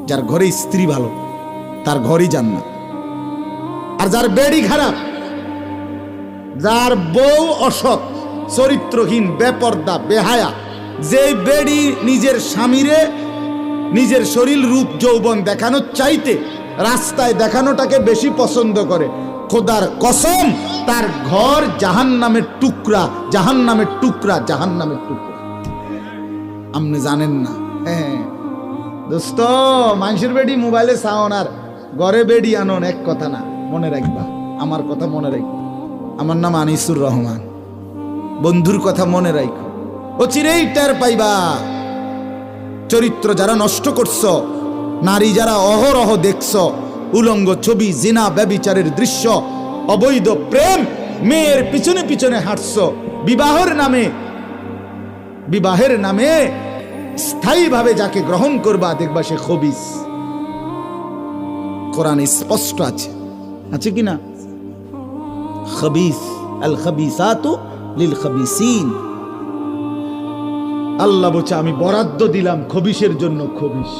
যার ঘরে স্ত্রী ভালো তার ঘরই জান্নাত। আর যার বেড়ি খারাপ, যার বউ অসৎ, চরিত্রহীন, বেপর্দা, বেহায়া, যে বেড়ি নিজের স্বামীরে নিজের শরীর রূপ যৌবন দেখানোর চাইতে রাস্তায় দেখানোটাকে বেশি পছন্দ করে, খোদার কসম তার ঘর জাহান্নামের টুকরা, জাহান্নামের টুকরা, জাহান্নামের টুকরা। আপনি জানেন না? হ্যাঁ দোস্ত, মানুষের বেডি মোবাইলে সাউন আর ঘরে বেডি আনন এক কথা না, মনে রাখবা, আমার কথা মনে রাখবা। আমার নাম আনিসুর রহমান, বন্ধুর কথা মনে রাখো, ও চিরেই টের পাইবা। চরিত্র যারা নষ্ট করছ, নারী যারা অহরহ দেখছ, উলঙ্গ ছবি, জিনা, ব্যভিচারের দৃশ্য, অবৈধ প্রেম, মেয়ের পিছনে পিছনে হাঁটছ, বিবাহের নামে স্থায়ীভাবে যাকে গ্রহণ করবা দেখবা সে খবিস। কোরআনে স্পষ্ট আছে, আছে কি না? খবিস, আল খবিসাতু লিল খবিসিন। আল্লাহ বলছে আমি বরাদ্দ দিলাম খবিসের জন্য খবিস।